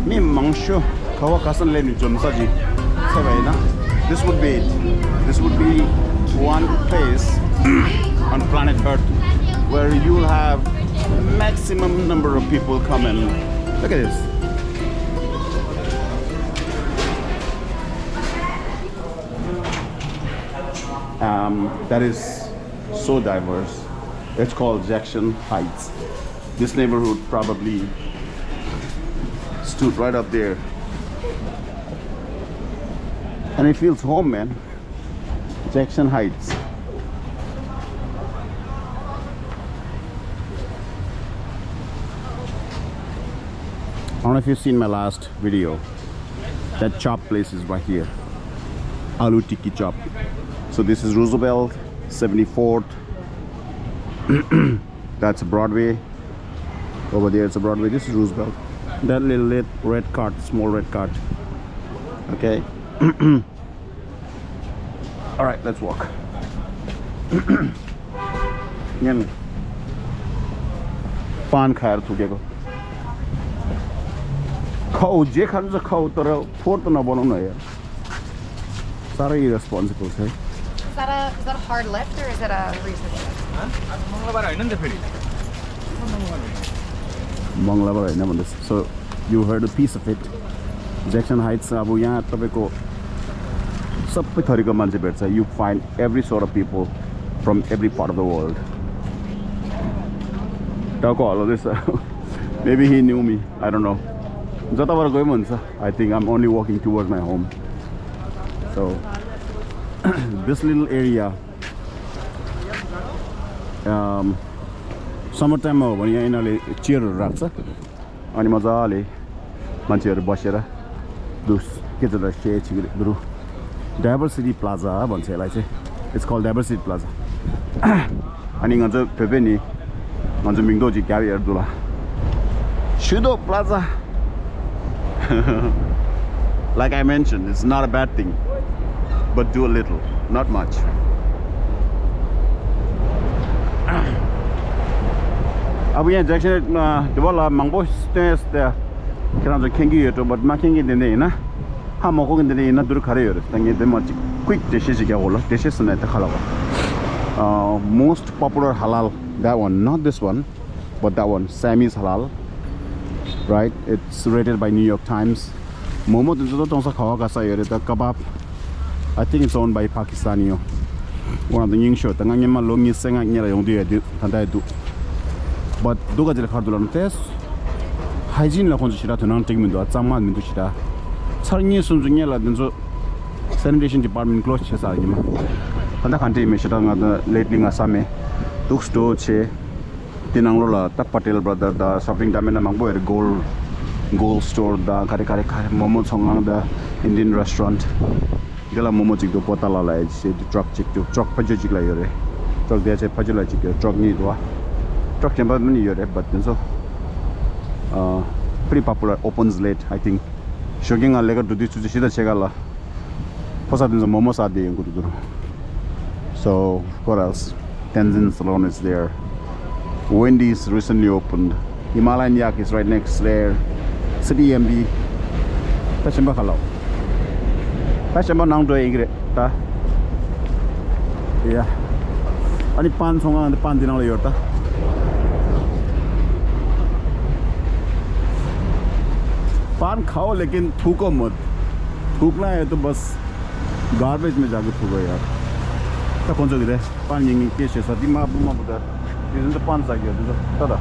mi mangsho kawa kasan le ni jomsaji sabaina. This would be it. This would be one place on planet Earth where you will have maximum number of people come and look at this. That is so diverse. It's called Jackson Heights. This neighborhood probably stood right up there. And it feels home, man. Jackson Heights. I don't know if you've seen my last video. That chop place is right here. Aloo Tikki Chop. So this is Roosevelt, 74th. That's Broadway. Over there it's a Broadway. This is Roosevelt. That little red cart, small red cart. Okay. All right, let's walk. Pan khayar thugeko. Khau je khanu cha khau tara fourth na banaunu yaar. Sarai irresponsible hai. Is that a hard lift or is it a reasonable lift? So you heard a piece of it. Jackson Heights, you find every sort of people from every part of the world. All of this, maybe he knew me, I don't know. I think I'm only walking towards my home. So this little area, summertime when you in a chair raksa ani mazale mancheharu basera dus ke jada share chigru Diversity Plaza bhन्छ यसलाई चाहिँ. It's called Diversity Plaza. अनि गन्छ पेपे नि गन्छ मिङदो जी क्या यार दुला Shudo Plaza. Like I mentioned, it's not a bad thing, but do a little, not much. अब यहाँ Jackson देवला मंगबो स्टेस ते किरान जो खेंगी है तो बट मा खेंगी देने ना हाँ मौको के देने ना दूर खड़े हो रहे तंगे दे मच quick dishes क्या बोला dishes नहीं तो खाला most popular halal, that one, not this one, but that one, Sammy's halal. right? It's rated by New York Times. Momo tongsa khawa kasa yore the kebab. I think it's owned by Pakistani. One of the young shot. Tanga nyama longi senga nyala yong dia du tanda du. But duga jele khardula ntes hygiene la konju shira tonan tigmindo atsamma mindu shira. Sarni sunju nyala denzo sanitation department close chesa nyama. Tanda kanti me shira nga lately nga same duk store che tinanglo la tak Patel brother da shopping damena mangbo gold store da kare momo songang da Indian restaurant gala momo chik do potala la je truck chik to truck pajik la yore truck de che pajula chik truck ni do truck temba mani yore but so pretty popular, opens late I think showing a lega do this to shida chegala posa den momo sa de ngudu. So what else? Tenzin Salon is there. Wendy's recently opened. Himalayan Yak is right next there. City MB. Tashimba Kalau. Tashimba Nang do Ingrid. Ta. Yeah. Ani pan songa and pan dinala yorta. Pan khao lekin thuko mat. Thukna hai to bas garbage mein jaake thuko yaar. Ta kaun sa gide? Pan yingi keshe sa di ma buma buda. Isn't the pan like tada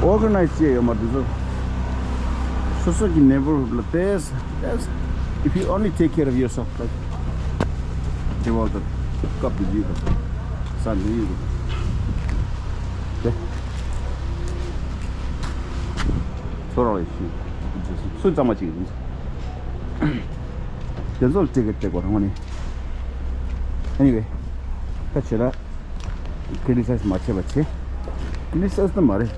organized here so you never there's if you only take care of yourself like they want the cup of you Sunday okay totally so how much is there's all ticket take money anyway catch it up. Criticize much criticize the mare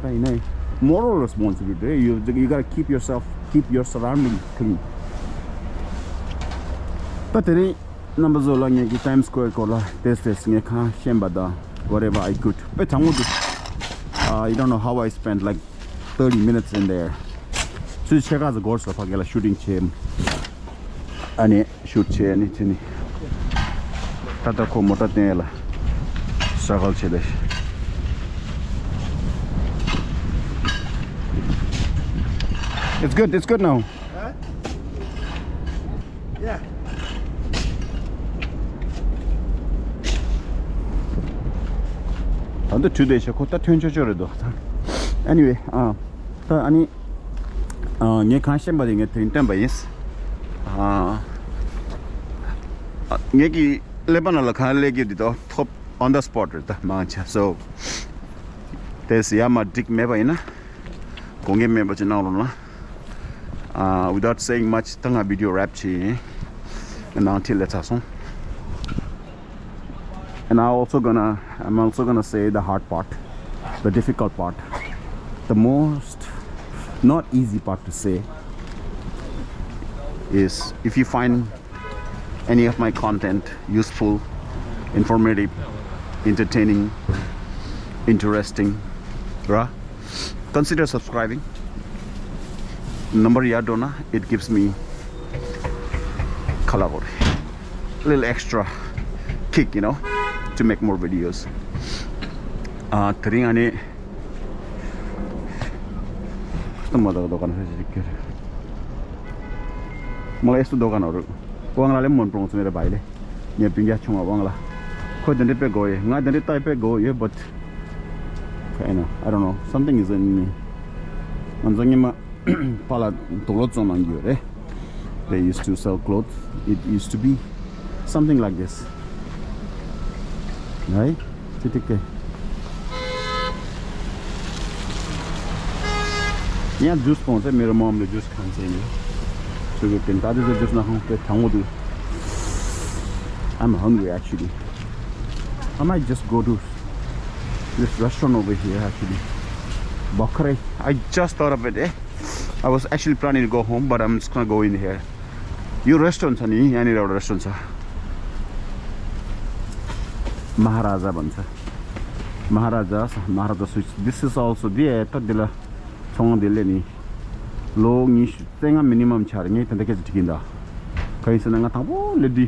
moral responsibility. You gotta keep your surroundings clean. But today numbers of long Times Square kola test shembada whatever I could. But you don't know how I spent like 30 minutes in there. So check out the goals of a shooting chair and shoot chair and it's Tata Komota struggle chile. It's good now. Huh? Yeah. Under 2 days I got 20 anyway, any near constant but in 10 bias. Yaki Lebanon la top on the spot mancha. So there's Yama Dick Mebaina Kongi Mebachina without saying much tanga video rap chi and until let's us on. And I'm also gonna say the hard part, the difficult part, the most not easy part to say is if you find any of my content useful, informative, entertaining, interesting, right? Consider subscribing. Number yadona, it gives me a little extra kick, you know, to make more videos. Tringani mulai itu dokan orang, uang lalu mon prong semua baile, ni pinggir cuma uang lah. Kau jadi pegoy, nggak jadi type pegoy, but I don't know, something is in me. Manzangnya mah pala tolot sama anggur, They used to sell clothes. It used to be something like this, right? Titik. Yeah, juice pon se मेरे mom ने juice Khan चाहिए. So we can that is the juice ना हम पे थांगो. I'm hungry actually. I might just go to this restaurant over here actually. Bakre. I just thought of it. I was actually planning to go home, but I'm just gonna go in here. You restaurants, honey? Any other restaurants? Maharaja bansa. Maharaja switch. This is also the tadila chong dile ni. Lo ni tenga minimum char ni tanda ke tikinda. Kaisa nga tabo ledi.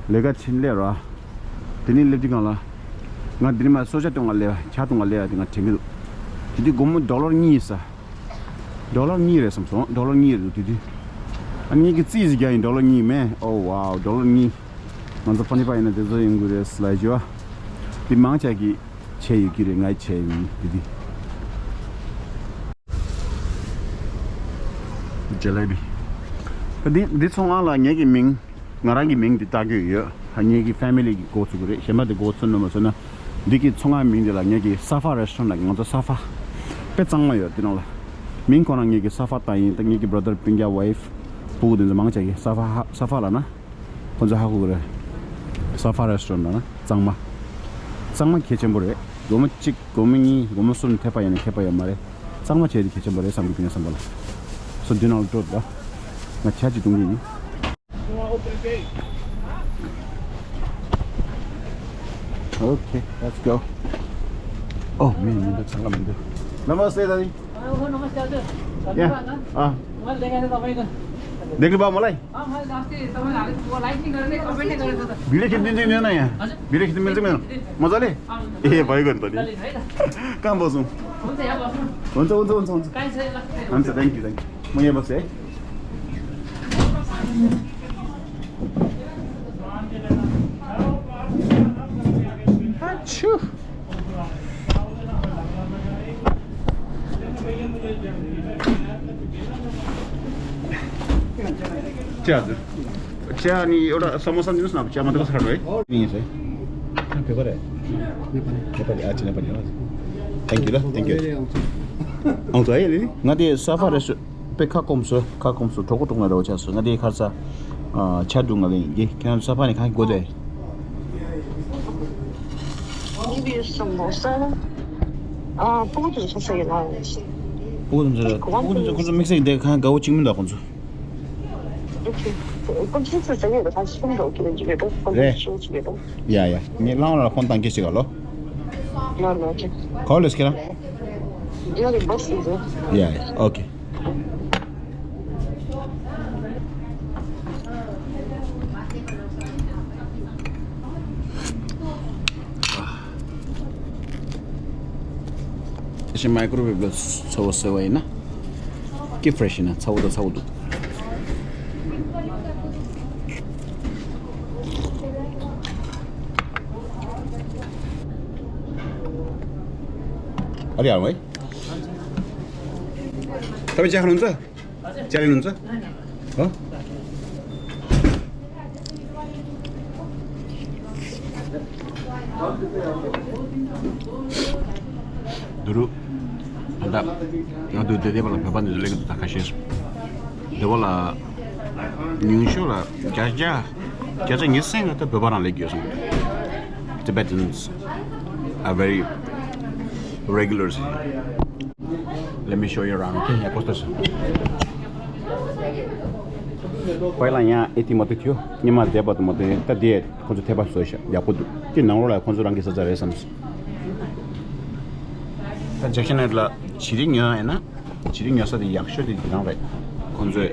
Lega chinle ra. Tini ledi ngala. Nga drima soja tonga le cha tonga le nga tingu. Jadi gomu dollar ni sa. $2 something. $2 did. And you can see it's getting $2 man. Oh wow, $2. Manzo pani pa ina dezo ingure slide yo. Di mangchagi che yukire ngai che didi. Jalebi. Di songa la nyegi ming ngarangi ming di tagyo yo. Nyegi family gi go tsugure. Shema de go tsun no sona. Diki songa ming de la nyegi Safa restaurant la ngonzo Safa. Pe changma yo dinola. Ming kona nyegi Safa tai ta nyegi brother pingya wife pu de mangchagi Safa la na. Konzo ha고 그래. Safa restaurant na 짱마 개체벌에 너무 찍 고민이 너무 손 태파야네 태파야 말에 짱마 제일 개체벌에 삼비 그냥 삼발 so do not drop 나 차지 동기니 okay let's go oh man 잠깐만 namaste daddy नमस्ते हजुर yeah मैले देखाएको तपाईको देख्नु भयो मलाई मैले अस्ति तपाईले लाइक नि गरेर कमेन्ट नि गरेर भिडियो खिच्दिन्छु नि यहाँ भिडियो खिच्नु मिल्छ मेरो मजाले ए भइगयो नि त नि कहाँ बसौँ हुन्छ यहाँ बस्नु हुन्छ काई छ हुन्छ थ्याङ्क यू म यहाँ बस्छु है चिया अनि एउटा समोसा दिनुहोस् न चिया मात्रै कसो खानु है दिन्छ है पेपर है नेपाली अच्छा नेपाली हो थ्याङ्क यू ल थ्याङ्क यू आउँछ है अलि ngadi safa resu pe kakomso tokotonga ro chasu ngadi kharsa chadunga le ye kan safa ni kan gode maybe samosa 보고도 있었어요 나오시 보고도 좀 믹스 내 간 가고 찍는다 건조 이렇게 그럼 진짜 저기가 다시 좀더 오기는 집에도 그래 집에도 야야 니 라운라 콘탄 계시 갈로 나는 콜레스 키라 여기 버스죠 야 오케이 이제 마이크로웨이브로 서워서와 있나? 기 프레시나 차우도 어디 안 와요? तपाईँ चिया खानुहुन्छ? चिया लिनुहुन्छ? हो? Dulu ada dia bala papan de lego ta kashes de bala nyunshola jaja ngiseng ta papan lego so Tibetans are very regulars. Let me show you around. Okay, ya costas. पहिला यहाँ यति मात्रै थियो निमा देबत मात्रै त दिए கொஞ்சம் தேபा सोइछ या पुदु कि नङरोला கொஞ்சம் रंगी सजारे सम्स ता जक्शनला छिरिङया हैन छिरिङया सदि याक्शदि दिनाले கொஞ்சம்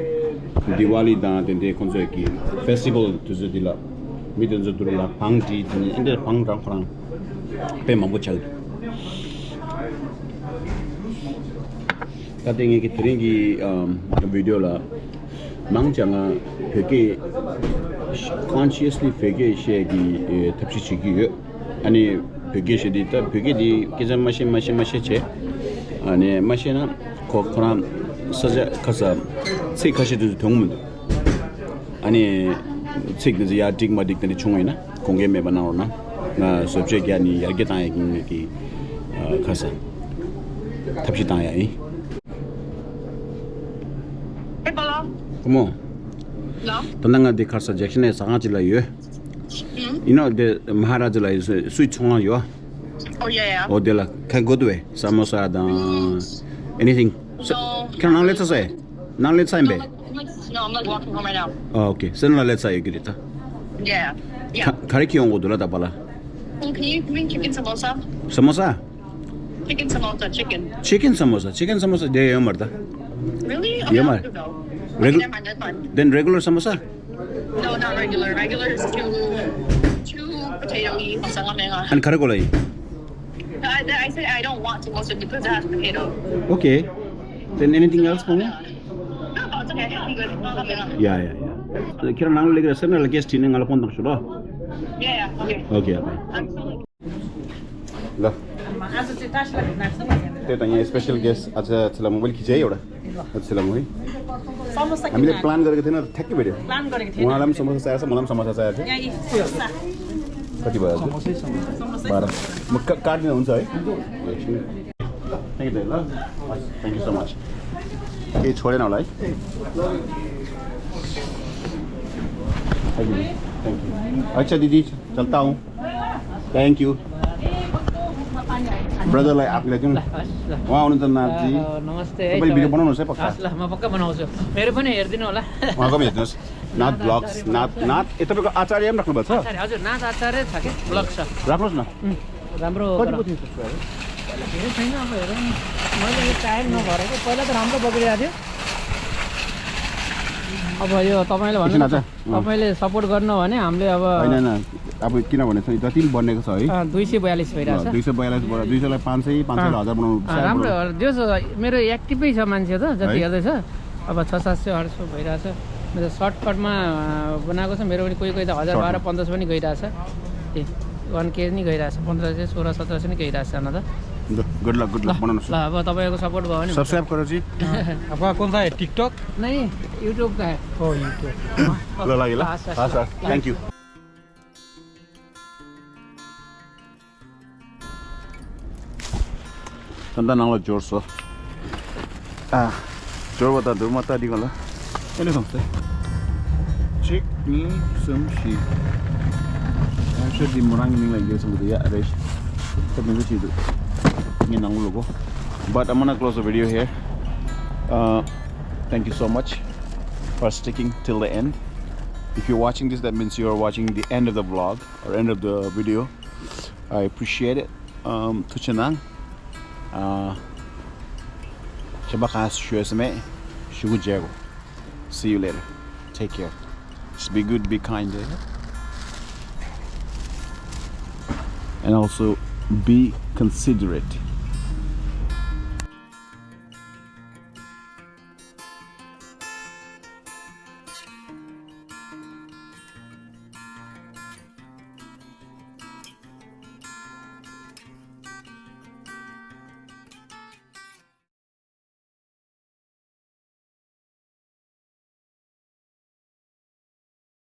दिवाली दा देन्दे கொஞ்சம் कि फेस्टिभल तुजु दिला मिदन ज दुरला पाङटी इन्डे पाङ राङ खराङ पे मबु चल ता देङे कि त्रिङि video La 망장아 되게 consciously 되게 시기 탑시 지기 아니 되게 시디다 되게 디 계산 마신 제 아니 마시나 코코람 서자 가서 세카시도 동문 아니 책들이 야 딕마딕들이 중요이나 공개 매번 나오나 나 subject 아니 야게 다이기 가서 탑시 다야이 Como? No. Tandanga de kharsa jackson e sanga chila yo. You know the Maharaja la is sweet chonga yo. Oh yeah. Oh de la can go do samosa da anything. No. Can I let's say? Now let's say be. No, I'm like walking home right now. Oh okay. Sen la let's say girita. Yeah. Yeah. Kariki on go do la da bala. Can you give me chicken samosa? Samosa? Chicken samosa, chicken. Chicken samosa de yo marda. Really? Yeah, man. Never mind, that's fine. Then regular samosa? No, not regular. Regular is too potato-y. And karagolai? I said I don't want samosa because it has potato. Okay. Then anything else, Mama? No, it's okay. I'm good. Yeah. Kira nang lagi rasa na lagi sini ngalah pun tak sudah. Yeah, okay. Okay. Lah. आज चाहिँ टास्ला नाच्नु भएन त्यो त यहाँ special guest आज चला mobile खिचाइ एउटा आज चला है समोसा हामीले प्लान गरेको थिएन ठ्याक्कै भेट्यो प्लान गरेको थिएन उहाँलाई पनि समोसा चाहिएको छ मलाई पनि समोसा चाहिएको यहाँ यी थियो कति भयो हजुर 12 म काट्दिन हुन्छ है थ्याङ्क यू ल थ्याङ्क यू सो मच केही छोडेन होला है थ्याङ्क यू अच्छा दिदी चलता हूँ थ्याङ्क यू ब्रदरलाई आफूलाई दिउँ उहाँ आउनुहुन्छ नाथजी नमस्ते तपाईँले भिडियो बनाउनुहोस् है पक्का ल म पक्का बनाउँछु मेरो पनि हेरिदिनु होला उहाँको पनि हेर्नुहोस् नाथ ब्लग्स नाथ तपाईँको आचार्य पनि राख्नु भएको छ हजुर नाथ आचार्य छ कि ब्लग छ राख्नुहोस् न राम्रो धेरै छैन अब हेरौँ मैले यो टाइम नभरेको पहिला त राम्रो बगिरहेको थियो अब यो तपाईँले भन्नु तपाईँले सपोर्ट गर्नु भने हामीले अब होइन अब किनभने जति पनि बनेको छ है 242 भइरहेछ 242 200 लाई 500 500 1000 बनाउनु राम्रो जो मेरो एक्टिभै छ मान्छे त जति हेर्दैछ अब 600 700 भइरहेछ मेरो सर्टकटमा बनाएको छ मेरो पनि कोही त 1000 12 1500 पनि गइरहेछ ए 1K नि गइरहेछ 1500 16 1700 नि गइरहेछ न त गुड लक बनाउनुस् ल अब तपाईको सपोर्ट भयो भने सब्सक्राइब करो जी आपका कौन सा है टिकटॉक नहीं यूट्यूब का है ओ यूट्यूब ल ल हां sir thank you tanda nang la jor so jor wata dur mata di ngala ele samse chick ni some shi should be morang ning like this with ya resh tapi ngi do ngi nang logo but I'm gonna close the video here thank you so much for sticking till the end. If you're watching this, that means you're watching the end of the vlog or end of the video. I appreciate it. Tuchanang see you later. Take care. Just be good, be kind, and also be considerate.